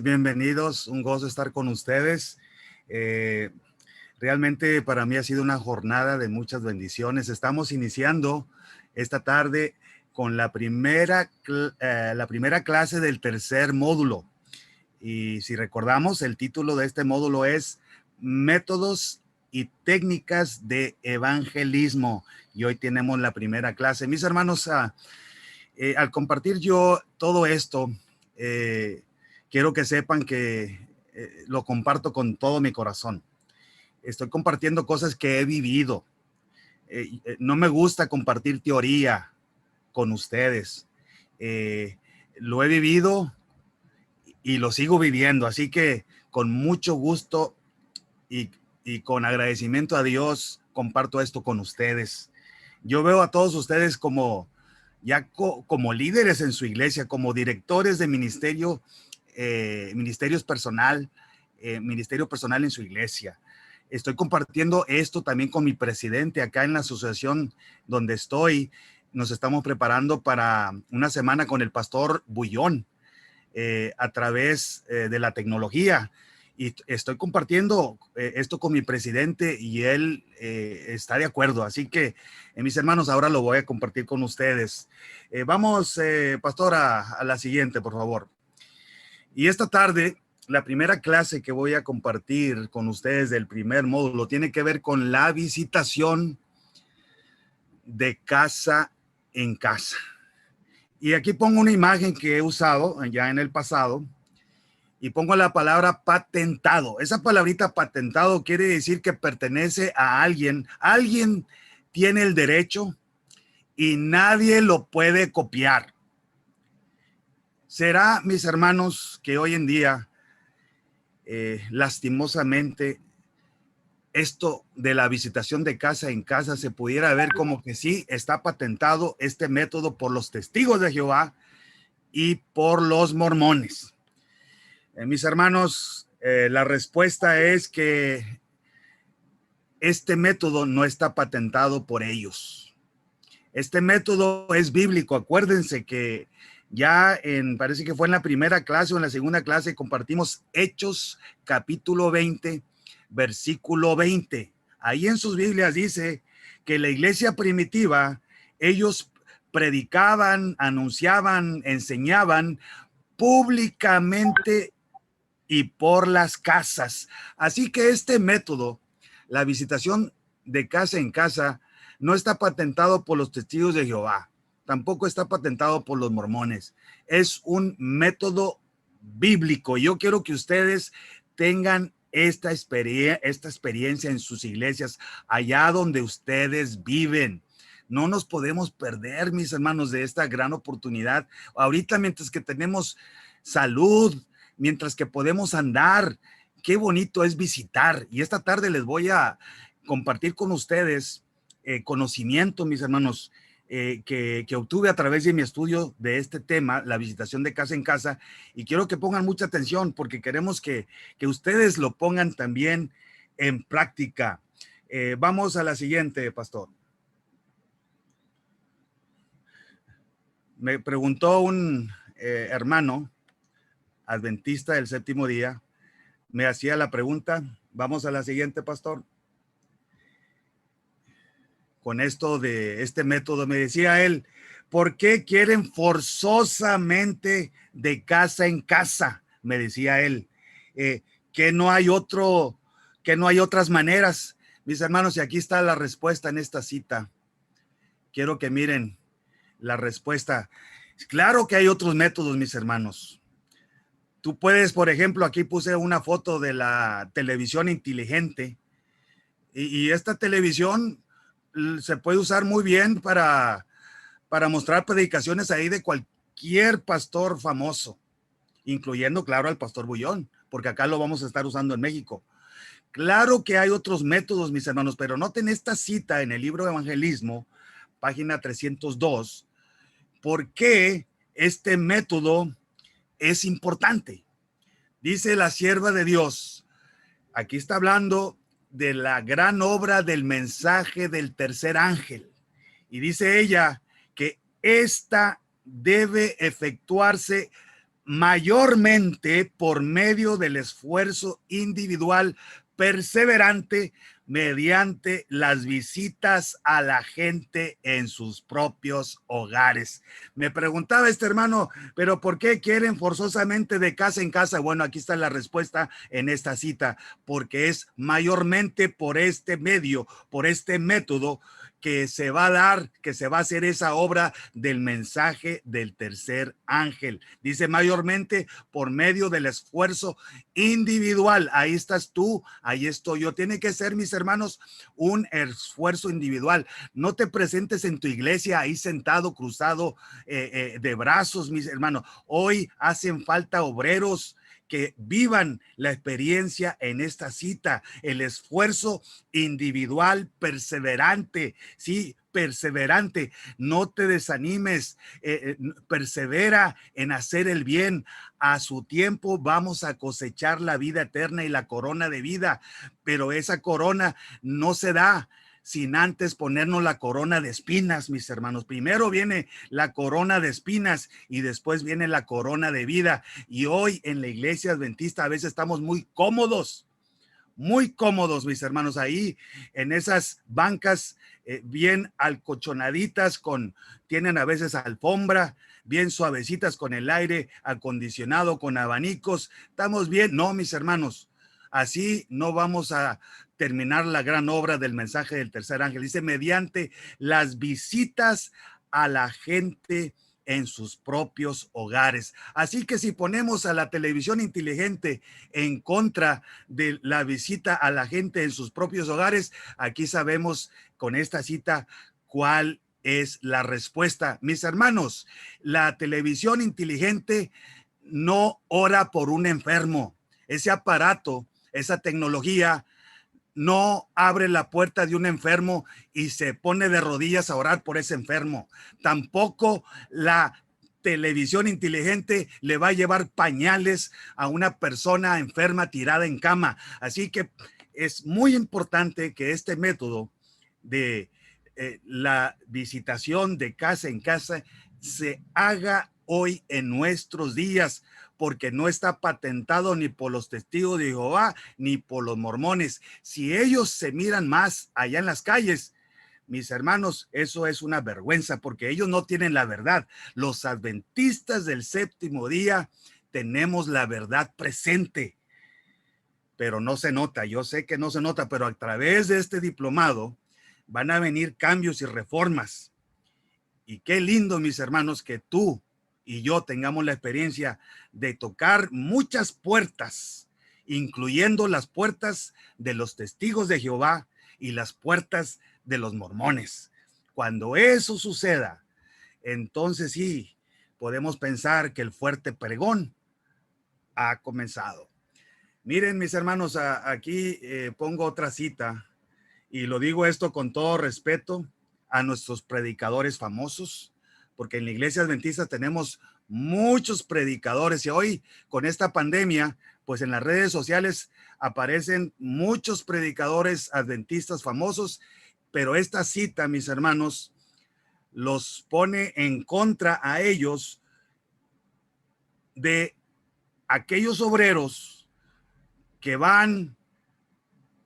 Bienvenidos, un gozo estar con ustedes. Eh, Realmente para mí ha sido una jornada de muchas bendiciones. Estamos iniciando esta tarde con la primera clase del tercer módulo. Y si recordamos, el título de este módulo es Métodos y técnicas de evangelismo. Y hoy tenemos la primera clase. Mis hermanos, al compartir yo todo esto, quiero que sepan que lo comparto con todo mi corazón. Estoy compartiendo cosas que he vivido. No me gusta compartir teoría con ustedes. Lo he vivido y lo sigo viviendo. Así que con mucho gusto y, y con agradecimiento a Dios comparto esto con ustedes. Yo veo a todos ustedes como como líderes en su iglesia, como directores de ministerio, ministerio personal en su iglesia. Estoy compartiendo esto también con mi presidente acá en la asociación donde estoy. Nos estamos preparando para una semana con el pastor Bullón a través de la tecnología. Y estoy compartiendo esto con mi presidente y él está de acuerdo. Así que, mis hermanos, ahora lo voy a compartir con ustedes. Vamos, pastor, a la siguiente, por favor. Y esta tarde, la primera clase que voy a compartir con ustedes del primer módulo tiene que ver con la visitación de casa en casa. Y aquí pongo una imagen que he usado ya en el pasado y pongo la palabra patentado. Esa palabrita patentado quiere decir que pertenece a alguien. Alguien tiene el derecho y nadie lo puede copiar. Será, mis hermanos, que hoy en día, lastimosamente, esto de la visitación de casa en casa se pudiera ver como que sí está patentado este método por los testigos de Jehová y por los mormones. Mis hermanos, la respuesta es que este método no está patentado por ellos. Este método es bíblico. Acuérdense que parece que fue en la primera clase o en la segunda clase, compartimos Hechos capítulo 20, versículo 20. Ahí en sus Biblias dice que la iglesia primitiva, ellos predicaban, anunciaban, enseñaban públicamente y por las casas. Así que este método, la visitación de casa en casa, no está patentado por los testigos de Jehová, tampoco está patentado por los mormones. Es un método bíblico. Yo quiero que ustedes tengan esta experiencia en sus iglesias, allá donde ustedes viven. No nos podemos perder, mis hermanos, de esta gran oportunidad. Ahorita, mientras que tenemos salud, mientras que podemos andar, qué bonito es visitar. Y esta tarde les voy a compartir con ustedes conocimiento, mis hermanos, que obtuve a través de mi estudio de este tema, la visitación de casa en casa, y quiero que pongan mucha atención porque queremos que ustedes lo pongan también en práctica. Vamos a la siguiente, pastor. Me preguntó un hermano adventista del séptimo día, me hacía la pregunta, vamos a la siguiente, pastor. Con esto de este método, me decía él, ¿por qué quieren forzosamente de casa en casa? Me decía él, que no hay otras maneras. Mis hermanos, y aquí está la respuesta en esta cita. Quiero que miren la respuesta. Claro que hay otros métodos, mis hermanos. Tú puedes, por ejemplo, aquí puse una foto de la televisión inteligente y esta televisión se puede usar muy bien para mostrar predicaciones ahí de cualquier pastor famoso, incluyendo, claro, al pastor Bullón, porque acá lo vamos a estar usando en México. Claro que hay otros métodos, mis hermanos, pero noten esta cita en el libro de Evangelismo, página 302, ¿por qué este método es importante? Dice la sierva de Dios, aquí está hablando de la gran obra del mensaje del tercer ángel. Y dice ella que esta debe efectuarse mayormente por medio del esfuerzo individual perseverante mediante las visitas a la gente en sus propios hogares. Me preguntaba este hermano, pero ¿por qué quieren forzosamente de casa en casa? Bueno, aquí está la respuesta en esta cita, porque es mayormente por este medio, por este método que se va a dar, que se va a hacer esa obra del mensaje del tercer ángel. Dice mayormente por medio del esfuerzo individual. Ahí estás tú, ahí estoy yo. Tiene que ser, mis hermanos, un esfuerzo individual. No te presentes en tu iglesia ahí sentado, cruzado de brazos, mis hermanos. Hoy hacen falta obreros que vivan la experiencia en esta cita, el esfuerzo individual perseverante, sí, perseverante, no te desanimes, persevera en hacer el bien. A su tiempo vamos a cosechar la vida eterna y la corona de vida, pero esa corona no se da sin antes ponernos la corona de espinas, mis hermanos. Primero viene la corona de espinas y después viene la corona de vida. Y hoy en la iglesia adventista a veces estamos muy cómodos, mis hermanos, ahí en esas bancas bien alcolchonaditas, tienen a veces alfombra, bien suavecitas con el aire acondicionado, con abanicos. Estamos bien. No, mis hermanos, así no vamos a terminar la gran obra del mensaje del tercer ángel. Dice, mediante las visitas a la gente en sus propios hogares. Así que si ponemos a la televisión inteligente en contra de la visita a la gente en sus propios hogares, aquí sabemos con esta cita cuál es la respuesta. Mis hermanos, la televisión inteligente no ora por un enfermo. Ese aparato, esa tecnología no abre la puerta de un enfermo y se pone de rodillas a orar por ese enfermo. Tampoco la televisión inteligente le va a llevar pañales a una persona enferma tirada en cama. Así que es muy importante que este método de la visitación de casa en casa se haga hoy en nuestros días, porque no está patentado ni por los testigos de Jehová ni por los mormones. Si ellos se miran más allá en las calles, mis hermanos, eso es una vergüenza, porque ellos no tienen la verdad. Los adventistas del séptimo día tenemos la verdad presente, pero no se nota. Yo sé que no se nota, pero a través de este diplomado van a venir cambios y reformas. Y qué lindo, mis hermanos, que tú y yo tengamos la experiencia de tocar muchas puertas, incluyendo las puertas de los testigos de Jehová y las puertas de los mormones. Cuando eso suceda, entonces sí, podemos pensar que el fuerte pregón ha comenzado. Miren, mis hermanos, aquí pongo otra cita y lo digo esto con todo respeto a nuestros predicadores famosos, porque en la iglesia adventista tenemos muchos predicadores y hoy con esta pandemia, pues en las redes sociales aparecen muchos predicadores adventistas famosos, pero esta cita, mis hermanos, los pone en contra a ellos de aquellos obreros que van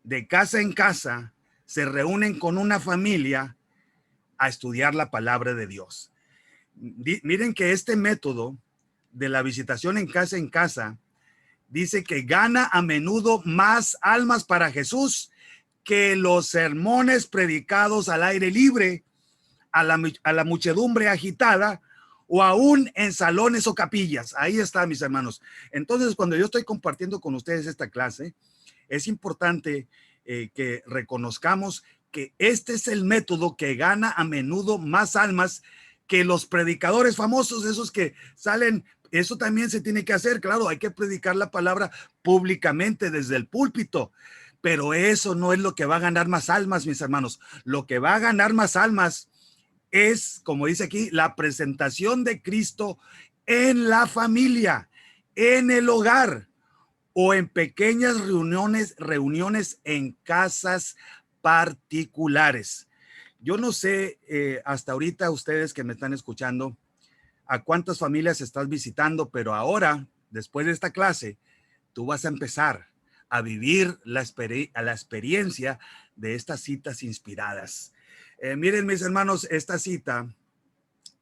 de casa en casa, se reúnen con una familia a estudiar la palabra de Dios. Miren que este método de la visitación en casa dice que gana a menudo más almas para Jesús que los sermones predicados al aire libre, a la muchedumbre agitada o aún en salones o capillas. Ahí está, mis hermanos. Entonces, cuando yo estoy compartiendo con ustedes esta clase, es importante que reconozcamos que este es el método que gana a menudo más almas que los predicadores famosos, esos que salen. Eso también se tiene que hacer, claro, hay que predicar la palabra públicamente desde el púlpito, pero eso no es lo que va a ganar más almas, mis hermanos. Lo que va a ganar más almas es, como dice aquí, la presentación de Cristo en la familia, en el hogar o en pequeñas reuniones en casas particulares. Yo no sé, hasta ahorita ustedes que me están escuchando, a cuántas familias estás visitando, pero ahora, después de esta clase, tú vas a empezar a vivir la experiencia de estas citas inspiradas. Miren, mis hermanos, esta cita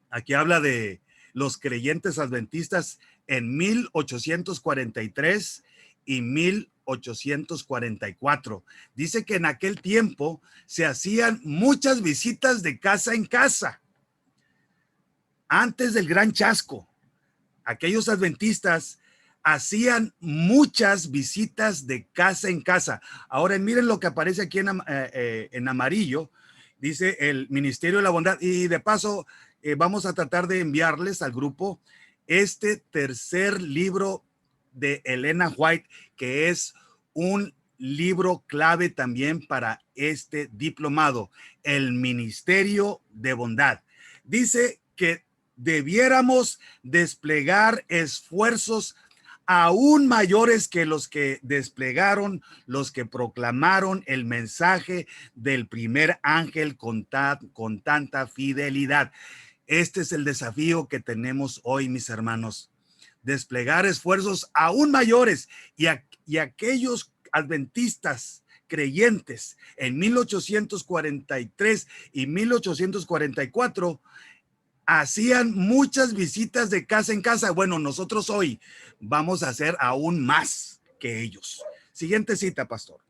aquí habla de los creyentes adventistas en 1843 y 1844. Dice que en aquel tiempo se hacían muchas visitas de casa en casa. Antes del gran chasco, aquellos adventistas hacían muchas visitas de casa en casa. Ahora miren lo que aparece aquí en amarillo. Dice el Ministerio de la Bondad. Y de paso, vamos a tratar de enviarles al grupo este tercer libro de Elena White, que es un libro clave también para este diplomado, el Ministerio de Bondad. Dice que debiéramos desplegar esfuerzos aún mayores que los que desplegaron los que proclamaron el mensaje del primer ángel con tanta fidelidad. Este es el desafío que tenemos hoy, mis hermanos. Desplegar esfuerzos aún mayores y aquellos adventistas creyentes en 1843 y 1844 hacían muchas visitas de casa en casa. Bueno, nosotros hoy vamos a hacer aún más que ellos. Siguiente cita, pastor.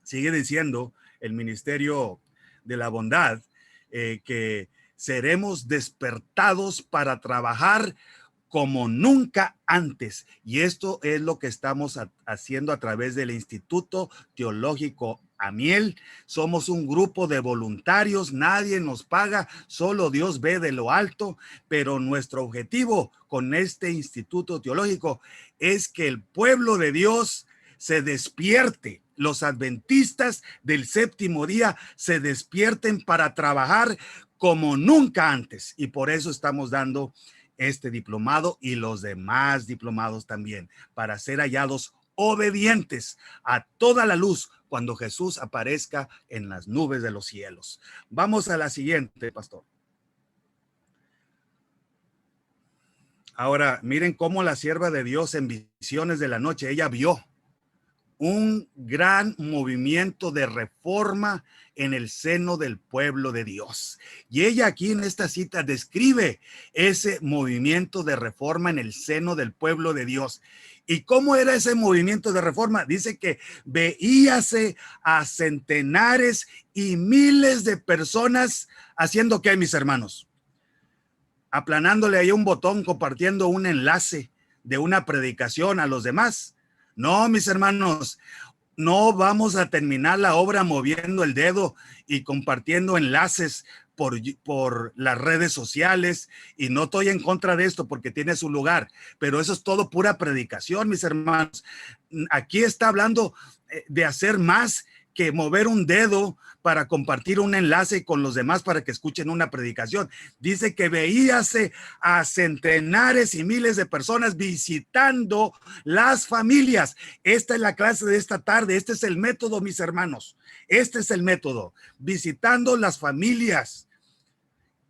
Sigue diciendo el Ministerio de la Bondad que seremos despertados para trabajar como nunca antes. Y esto es lo que estamos haciendo a través del Instituto Teológico Amiel. Somos un grupo de voluntarios, nadie nos paga, solo Dios ve de lo alto, pero nuestro objetivo con este Instituto Teológico es que el pueblo de Dios se despierte, los adventistas del séptimo día se despierten para trabajar como nunca antes. Y por eso estamos dando este diplomado y los demás diplomados también, para ser hallados obedientes a toda la luz cuando Jesús aparezca en las nubes de los cielos. Vamos a la siguiente, pastor. Ahora, miren cómo la sierva de Dios en visiones de la noche, ella vio un gran movimiento de reforma en el seno del pueblo de Dios. Y ella aquí en esta cita describe ese movimiento de reforma en el seno del pueblo de Dios. ¿Y cómo era ese movimiento de reforma? Dice que veíase a centenares y miles de personas haciendo ¿qué, mis hermanos? Aplanándole ahí un botón, compartiendo un enlace de una predicación a los demás. No, mis hermanos, no vamos a terminar la obra moviendo el dedo y compartiendo enlaces por las redes sociales, y no estoy en contra de esto porque tiene su lugar, pero eso es todo pura predicación, mis hermanos. Aquí está hablando de hacer más que mover un dedo para compartir un enlace con los demás para que escuchen una predicación. Dice que veíase a centenares y miles de personas visitando las familias. Esta es la clase de esta tarde. Este es el método, mis hermanos. Este es el método. Visitando las familias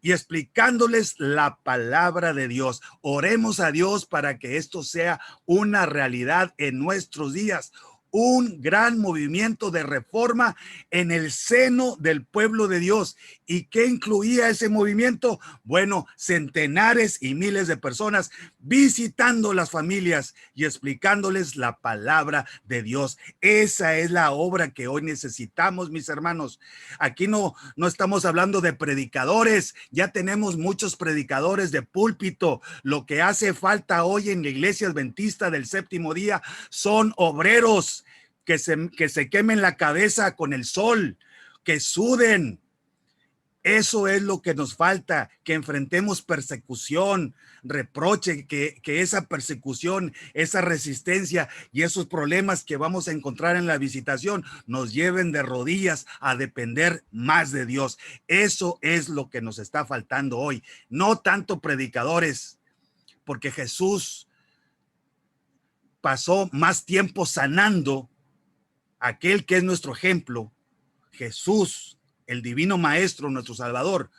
y explicándoles la palabra de Dios. Oremos a Dios para que esto sea una realidad en nuestros días. Un gran movimiento de reforma en el seno del pueblo de Dios. ¿Y qué incluía ese movimiento? Bueno, centenares y miles de personas visitando las familias y explicándoles la palabra de Dios. Esa es la obra que hoy necesitamos, mis hermanos. Aquí no estamos hablando de predicadores. Ya tenemos muchos predicadores de púlpito. Lo que hace falta hoy en la iglesia adventista del séptimo día son obreros que se quemen la cabeza con el sol, que suden. Eso es lo que nos falta, que enfrentemos persecución, reproche, que esa persecución, esa resistencia y esos problemas que vamos a encontrar en la visitación nos lleven de rodillas a depender más de Dios. Eso es lo que nos está faltando hoy. No tanto predicadores, porque Jesús pasó más tiempo sanando. Aquel que es nuestro ejemplo, Jesús, el divino maestro, nuestro Salvador,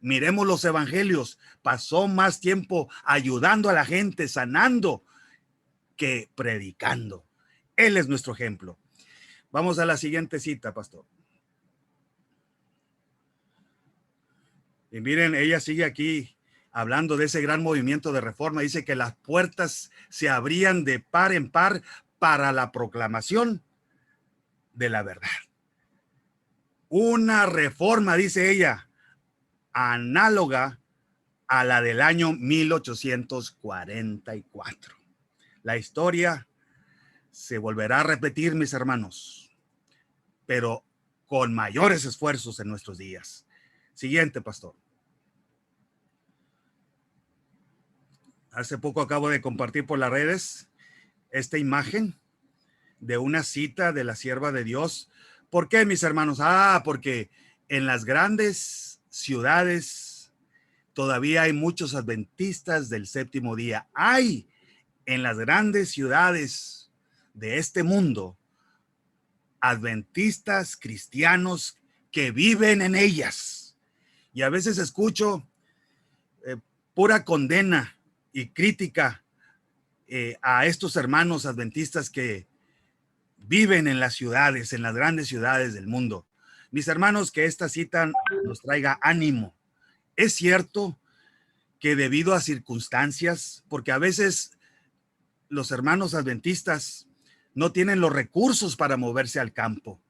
Miremos los evangelios. Pasó más tiempo ayudando a la gente, sanando, que predicando. Él es nuestro ejemplo. Vamos a la siguiente cita, pastor. Y miren, ella sigue aquí hablando de ese gran movimiento de reforma. Dice que las puertas se abrían de par en par para la proclamación de la verdad. Una reforma, dice ella, análoga a la del año 1844. La historia se volverá a repetir, mis hermanos, pero con mayores esfuerzos en nuestros días. Siguiente, pastor. Hace poco acabo de compartir por las redes esta imagen de una cita de la sierva de Dios. ¿Por qué, mis hermanos? Porque en las grandes ciudades todavía hay muchos adventistas del séptimo día. Hay en las grandes ciudades de este mundo adventistas cristianos que viven en ellas. Y a veces escucho pura condena y crítica a estos hermanos adventistas que viven en las ciudades, en las grandes ciudades del mundo. Mis hermanos, que esta cita nos traiga ánimo. Es cierto que debido a circunstancias, porque a veces los hermanos adventistas no tienen los recursos para moverse al campo.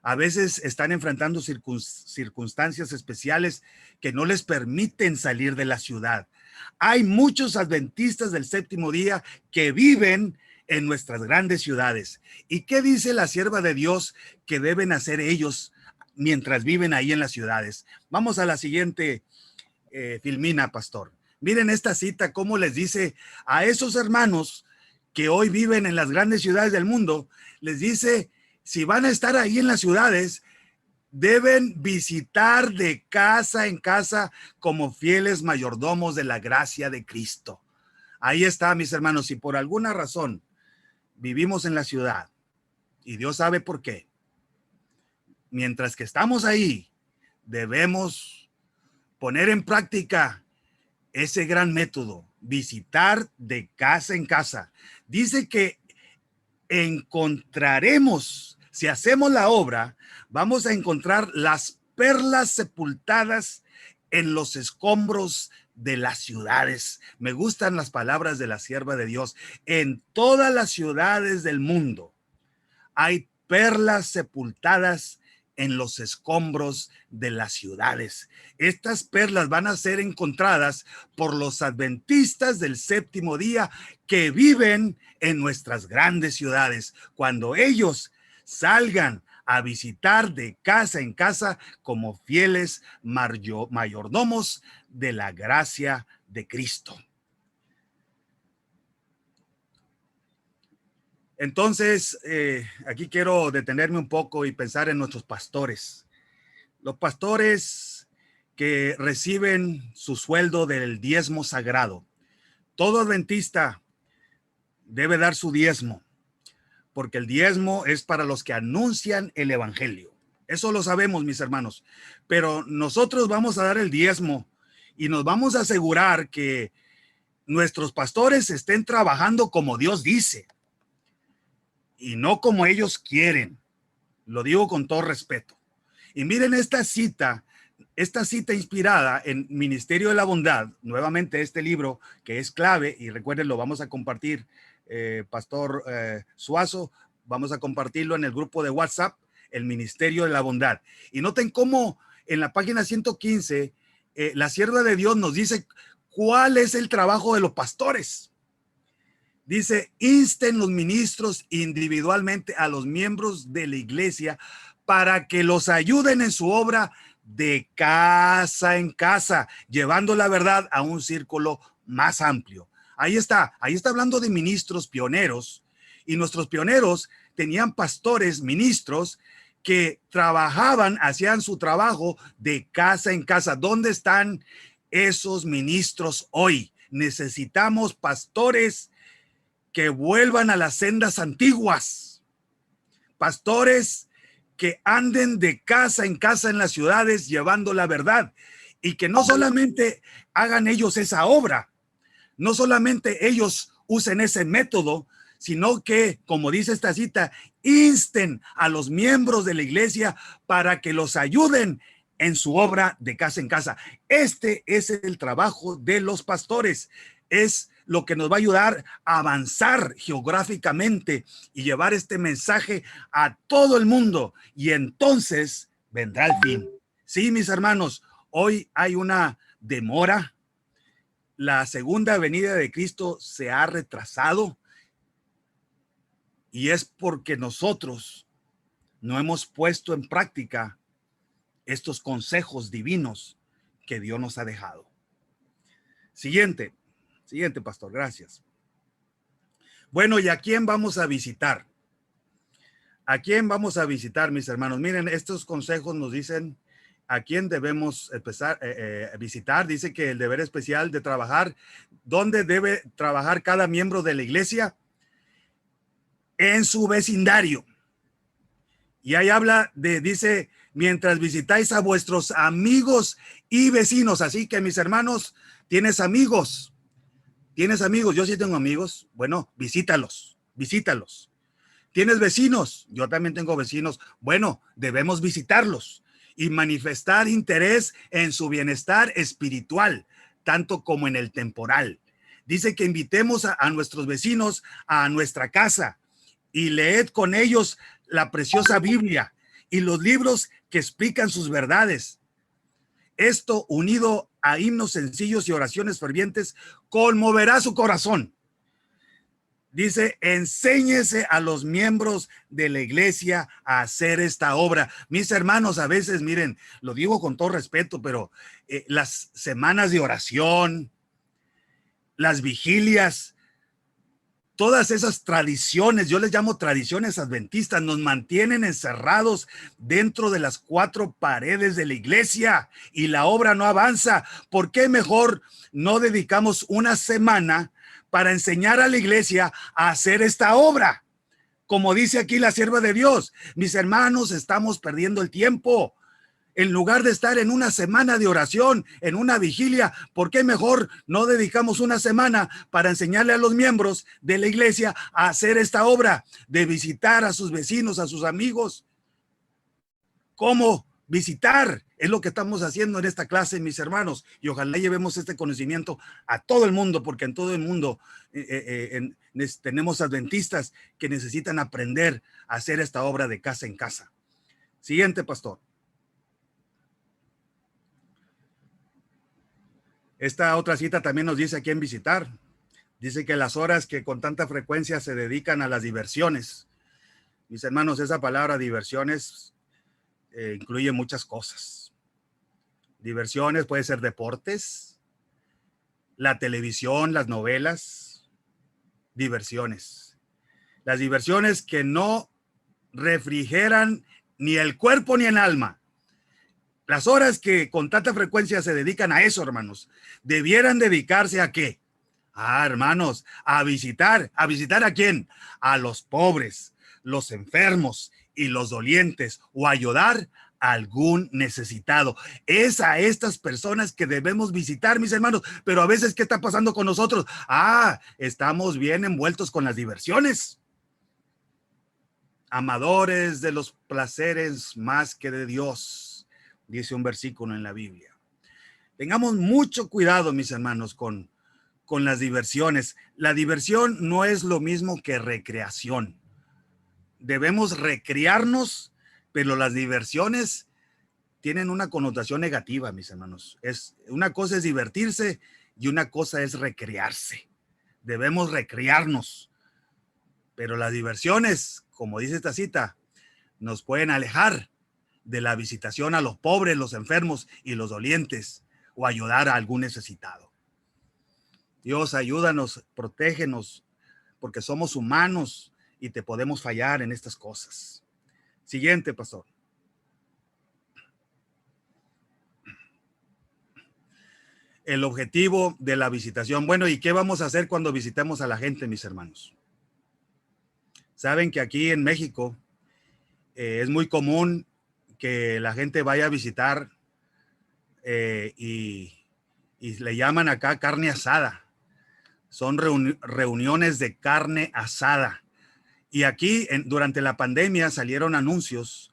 A veces están enfrentando circunstancias especiales que no les permiten salir de la ciudad. Hay muchos adventistas del séptimo día que viven en nuestras grandes ciudades. ¿Y qué dice la sierva de Dios que deben hacer ellos mientras viven ahí en las ciudades? Vamos a la siguiente filmina, pastor. Miren esta cita, cómo les dice a esos hermanos que hoy viven en las grandes ciudades del mundo, les dice, si van a estar ahí en las ciudades, deben visitar de casa en casa como fieles mayordomos de la gracia de Cristo. Ahí está, mis hermanos. Si por alguna razón vivimos en la ciudad, y Dios sabe por qué, mientras que estamos ahí, debemos poner en práctica ese gran método, visitar de casa en casa. Dice que encontraremos, si hacemos la obra, vamos a encontrar las perlas sepultadas en los escombros de las ciudades. Me gustan las palabras de la sierva de Dios. En todas las ciudades del mundo hay perlas sepultadas en los escombros de las ciudades. Estas perlas van a ser encontradas por los adventistas del séptimo día que viven en nuestras grandes ciudades. Cuando ellos salgan a visitar de casa en casa como fieles mayordomos de la gracia de Cristo. Entonces, aquí quiero detenerme un poco y pensar en nuestros pastores. Los pastores que reciben su sueldo del diezmo sagrado. Todo adventista debe dar su diezmo, porque el diezmo es para los que anuncian el evangelio. Eso lo sabemos, mis hermanos. Pero nosotros vamos a dar el diezmo y nos vamos a asegurar que nuestros pastores estén trabajando como Dios dice y no como ellos quieren. Lo digo con todo respeto. Y miren esta cita inspirada en Ministerio de la Bondad, nuevamente este libro que es clave, y recuerden, lo vamos a compartir, Pastor Suazo, vamos a compartirlo en el grupo de WhatsApp, el Ministerio de la Bondad. Y noten cómo en la página 115, la sierva de Dios nos dice cuál es el trabajo de los pastores. Dice, insten los ministros individualmente a los miembros de la iglesia para que los ayuden en su obra de casa en casa, llevando la verdad a un círculo más amplio. Ahí está hablando de ministros pioneros, y nuestros pioneros tenían pastores, ministros que trabajaban, hacían su trabajo de casa en casa. ¿Dónde están esos ministros hoy? Necesitamos pastores que vuelvan a las sendas antiguas, pastores que anden de casa en casa en las ciudades llevando la verdad. y que no solamente hagan ellos esa obra, no solamente ellos usen ese método, sino que, como dice esta cita, insten a los miembros de la iglesia para que los ayuden en su obra de casa en casa. Este es el trabajo de los pastores. Es lo que nos va a ayudar a avanzar geográficamente y llevar este mensaje a todo el mundo. Y entonces vendrá el fin. Sí, mis hermanos, hoy hay una demora. La segunda venida de Cristo se ha retrasado y es porque nosotros no hemos puesto en práctica estos consejos divinos que Dios nos ha dejado. Siguiente, pastor, gracias. Bueno, ¿y a quién vamos a visitar? ¿A quién vamos a visitar, mis hermanos? Miren, estos consejos nos dicen a quién debemos empezar a visitar. Dice que el deber especial de trabajar, ¿dónde debe trabajar cada miembro de la iglesia? En su vecindario. Y ahí habla dice, mientras visitáis a vuestros amigos y vecinos. Así que, mis hermanos, tienes amigos. Yo sí tengo amigos. Bueno, visítalos. Tienes vecinos, yo también tengo vecinos. Bueno, debemos visitarlos y manifestar interés en su bienestar espiritual, tanto como en el temporal. Dice que invitemos a nuestros vecinos a nuestra casa y leed con ellos la preciosa Biblia y los libros que explican sus verdades. Esto, unido a himnos sencillos y oraciones fervientes, conmoverá su corazón. Dice, enséñese a los miembros de la iglesia a hacer esta obra. Mis hermanos, a veces, miren, lo digo con todo respeto, pero las semanas de oración, las vigilias, todas esas tradiciones, yo les llamo tradiciones adventistas, nos mantienen encerrados dentro de las cuatro paredes de la iglesia y la obra no avanza. ¿Por qué mejor no dedicamos una semana para enseñar a la iglesia a hacer esta obra? Como dice aquí la sierva de Dios, mis hermanos, estamos perdiendo el tiempo. En lugar de estar en una semana de oración, en una vigilia, ¿por qué mejor no dedicamos una semana para enseñarle a los miembros de la iglesia a hacer esta obra de visitar a sus vecinos, a sus amigos? ¿Cómo visitar? Es lo que estamos haciendo en esta clase, mis hermanos, y ojalá llevemos este conocimiento a todo el mundo, porque en todo el mundo tenemos adventistas que necesitan aprender a hacer esta obra de casa en casa. Siguiente, pastor. Esta otra cita también nos dice a quién visitar. Dice que las horas que con tanta frecuencia se dedican a las diversiones. Mis hermanos, esa palabra diversiones incluye muchas cosas. Diversiones puede ser deportes, la televisión, las novelas, diversiones. Las diversiones que no refrigeran ni el cuerpo ni el alma. Las horas que con tanta frecuencia se dedican a eso, hermanos, debieran dedicarse ¿a qué? Hermanos, a visitar ¿a quién? A los pobres, los enfermos y los dolientes, o ayudar a algún necesitado. Es a estas personas que debemos visitar, mis hermanos. Pero a veces, ¿qué está pasando con nosotros? Estamos bien envueltos con las diversiones. Amadores de los placeres más que de Dios, dice un versículo en la Biblia. Tengamos mucho cuidado, mis hermanos, con las diversiones. La diversión no es lo mismo que recreación. Debemos recrearnos, pero las diversiones tienen una connotación negativa, mis hermanos. Una cosa es divertirse y una cosa es recrearse. Debemos recrearnos, pero las diversiones, como dice esta cita, nos pueden alejar de la visitación a los pobres, los enfermos y los dolientes, o ayudar a algún necesitado. Dios, ayúdanos, protégenos, porque somos humanos y te podemos fallar en estas cosas. Siguiente, pastor. El objetivo de la visitación. Bueno, ¿y qué vamos a hacer cuando visitemos a la gente, mis hermanos? Saben que aquí en México es muy común que la gente vaya a visitar y le llaman acá carne asada. Son reuniones de carne asada. Y aquí durante la pandemia salieron anuncios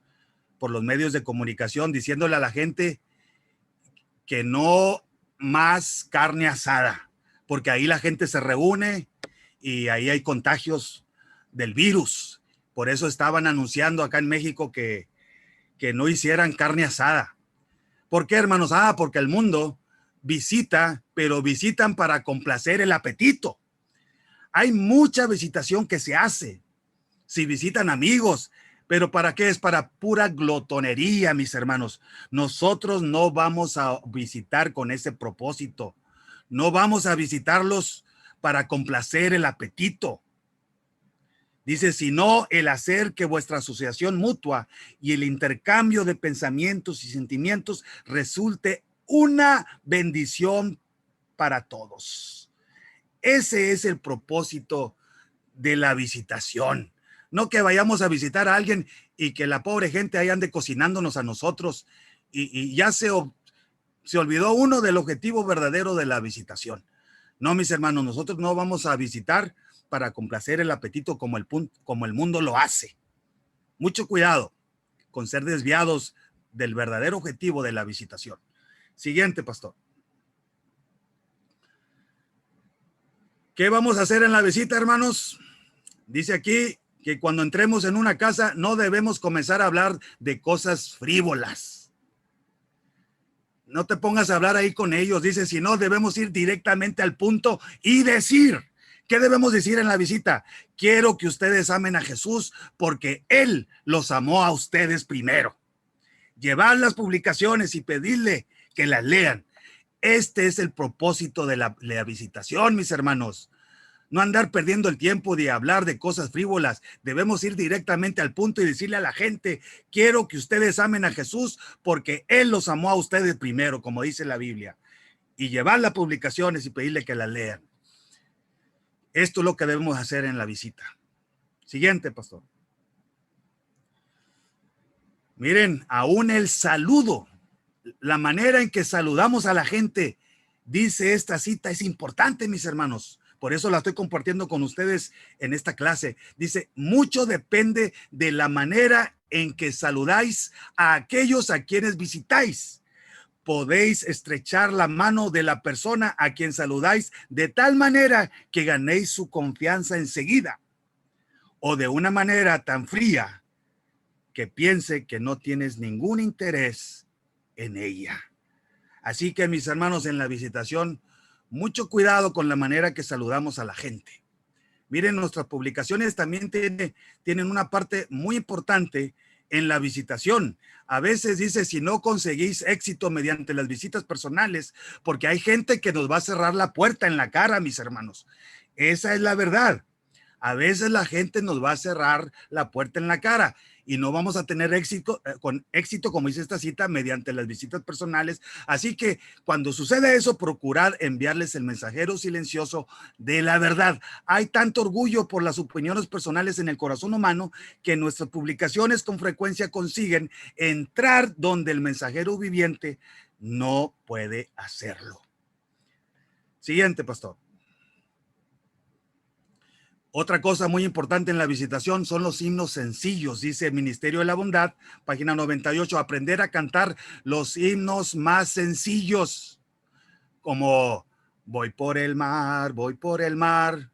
por los medios de comunicación diciéndole a la gente que no más carne asada, porque ahí la gente se reúne y ahí hay contagios del virus. Por eso estaban anunciando acá en México que no hicieran carne asada. ¿Por qué, hermanos? Porque el mundo visita, pero visitan para complacer el apetito. Hay mucha visitación que se hace. Si visitan amigos, pero ¿para qué? Es para pura glotonería, mis hermanos. Nosotros no vamos a visitar con ese propósito. No vamos a visitarlos para complacer el apetito. Dice, sino el hacer que vuestra asociación mutua y el intercambio de pensamientos y sentimientos resulte una bendición para todos. Ese es el propósito de la visitación. No que vayamos a visitar a alguien y que la pobre gente ahí ande cocinándonos a nosotros y ya se olvidó uno del objetivo verdadero de la visitación. No, mis hermanos, nosotros no vamos a visitar para complacer el apetito como el mundo lo hace. Mucho cuidado con ser desviados del verdadero objetivo de la visitación. Siguiente, pastor. ¿Qué vamos a hacer en la visita, hermanos? Dice aquí que cuando entremos en una casa no debemos comenzar a hablar de cosas frívolas. No te pongas a hablar ahí con ellos. Dice, si no, debemos ir directamente al punto y decir. ¿Qué debemos decir en la visita? Quiero que ustedes amen a Jesús porque Él los amó a ustedes primero. Llevar las publicaciones y pedirle que las lean. Este es el propósito de la visitación, mis hermanos. No andar perdiendo el tiempo de hablar de cosas frívolas. Debemos ir directamente al punto y decirle a la gente, quiero que ustedes amen a Jesús porque Él los amó a ustedes primero, como dice la Biblia. Y llevar las publicaciones y pedirle que las lean. Esto es lo que debemos hacer en la visita. Siguiente, pastor. Miren, aún el saludo, la manera en que saludamos a la gente, dice esta cita, es importante, mis hermanos. Por eso la estoy compartiendo con ustedes en esta clase. Dice, mucho depende de la manera en que saludáis a aquellos a quienes visitáis. Podéis estrechar la mano de la persona a quien saludáis de tal manera que ganéis su confianza enseguida, o de una manera tan fría que piense que no tienes ningún interés en ella. Así que, mis hermanos, en la visitación, mucho cuidado con la manera que saludamos a la gente. Miren, nuestras publicaciones también tienen una parte muy importante en la visitación. A veces dice, si no conseguís éxito mediante las visitas personales, porque hay gente que nos va a cerrar la puerta en la cara, mis hermanos. Esa es la verdad. A veces la gente nos va a cerrar la puerta en la cara y no vamos a tener éxito, como dice esta cita, mediante las visitas personales. Así que cuando sucede eso, procurad enviarles el mensajero silencioso de la verdad. Hay tanto orgullo por las opiniones personales en el corazón humano que nuestras publicaciones con frecuencia consiguen entrar donde el mensajero viviente no puede hacerlo. Siguiente, pastor. Otra cosa muy importante en la visitación son los himnos sencillos, dice el Ministerio de la Bondad, página 98, aprender a cantar los himnos más sencillos, como voy por el mar, voy por el mar.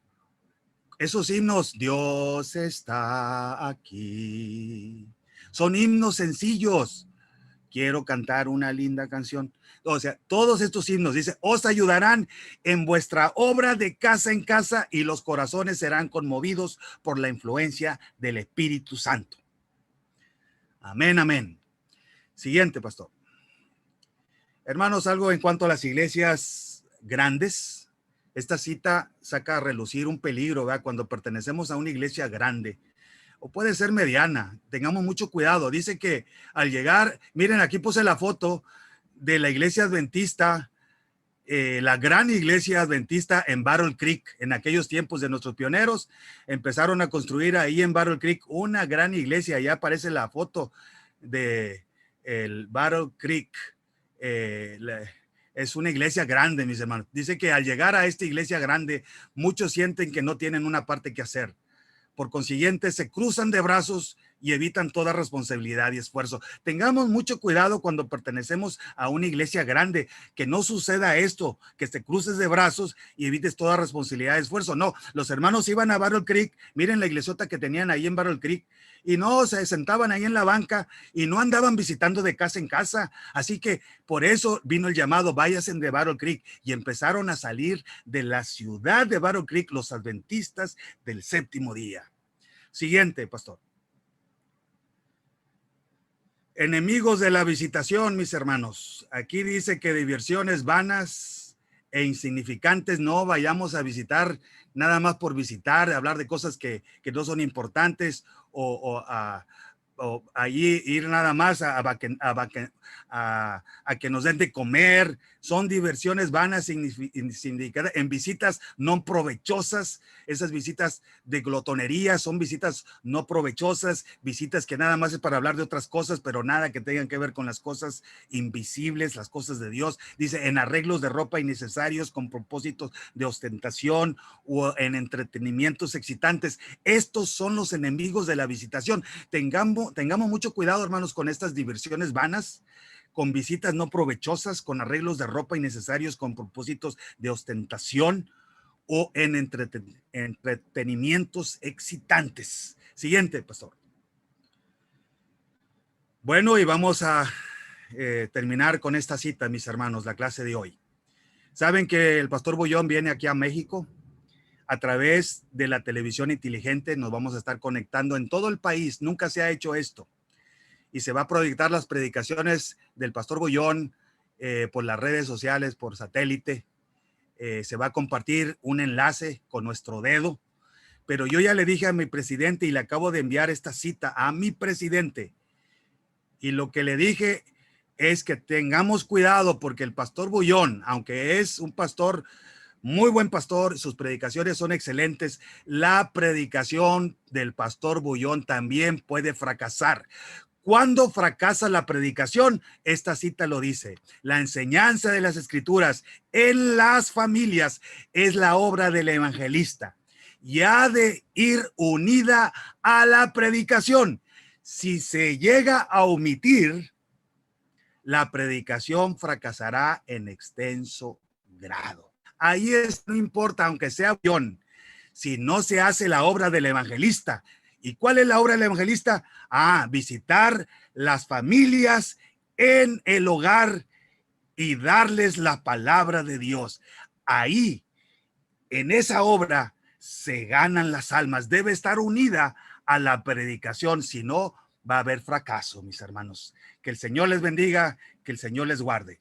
Esos himnos, Dios está aquí. Son himnos sencillos. Quiero cantar una linda canción. O sea, todos estos himnos, dice, os ayudarán en vuestra obra de casa en casa y los corazones serán conmovidos por la influencia del Espíritu Santo. Amén, amén. Siguiente, pastor. Hermanos, algo en cuanto a las iglesias grandes. Esta cita saca a relucir un peligro, ¿verdad? Cuando pertenecemos a una iglesia grande. O puede ser mediana, tengamos mucho cuidado. Dice que al llegar, miren, aquí puse la foto de la iglesia adventista, la gran iglesia adventista en Battle Creek. En aquellos tiempos de nuestros pioneros, empezaron a construir ahí en Battle Creek una gran iglesia. Ya aparece la foto de el Battle Creek es una iglesia grande, mis hermanos. Dice que al llegar a esta iglesia grande, muchos sienten que no tienen una parte que hacer. Por consiguiente, se cruzan de brazos y evitan toda responsabilidad y esfuerzo. Tengamos mucho cuidado cuando pertenecemos a una iglesia grande, que no suceda esto, que te cruces de brazos y evites toda responsabilidad y esfuerzo. No, los hermanos iban a Battle Creek, miren la iglesiota que tenían ahí en Battle Creek, y no, se sentaban ahí en la banca y no andaban visitando de casa en casa. Así que por eso vino el llamado, váyanse de Battle Creek, y empezaron a salir de la ciudad de Battle Creek los adventistas del séptimo día. Siguiente, pastor. Enemigos de la visitación, mis hermanos. Aquí dice que diversiones vanas e insignificantes no vayamos a visitar nada más por visitar, hablar de cosas que no son importantes o allí ir nada más a que nos den de comer. Son diversiones vanas, insignificantes, en visitas no provechosas. Esas visitas de glotonería son visitas no provechosas, visitas que nada más es para hablar de otras cosas, pero nada que tengan que ver con las cosas invisibles, las cosas de Dios. Dice, en arreglos de ropa innecesarios con propósitos de ostentación o en entretenimientos excitantes. Estos son los enemigos de la visitación. Tengamos mucho cuidado, hermanos, con estas diversiones vanas, con visitas no provechosas, con arreglos de ropa innecesarios, con propósitos de ostentación o en entretenimientos excitantes. Siguiente, pastor. Bueno, y vamos a terminar con esta cita, mis hermanos, la clase de hoy. Saben que el pastor Bullón viene aquí a México a través de la televisión inteligente. Nos vamos a estar conectando en todo el país. Nunca se ha hecho esto. Y se va a proyectar las predicaciones del pastor Bullón por las redes sociales, por satélite. Se va a compartir un enlace con nuestro dedo. Pero yo ya le dije a mi presidente y le acabo de enviar esta cita a mi presidente. Y lo que le dije es que tengamos cuidado porque el pastor Bullón, aunque es un pastor, muy buen pastor, sus predicaciones son excelentes, la predicación del pastor Bullón también puede fracasar. ¿Cuándo fracasa la predicación? Esta cita lo dice. La enseñanza de las escrituras en las familias es la obra del evangelista y ha de ir unida a la predicación. Si se llega a omitir, la predicación fracasará en extenso grado. Ahí no importa, aunque sea Bullón, si no se hace la obra del evangelista. ¿Y cuál es la obra del evangelista? Visitar las familias en el hogar y darles la palabra de Dios. Ahí, en esa obra, se ganan las almas. Debe estar unida a la predicación, si no, va a haber fracaso, mis hermanos. Que el Señor les bendiga, que el Señor les guarde.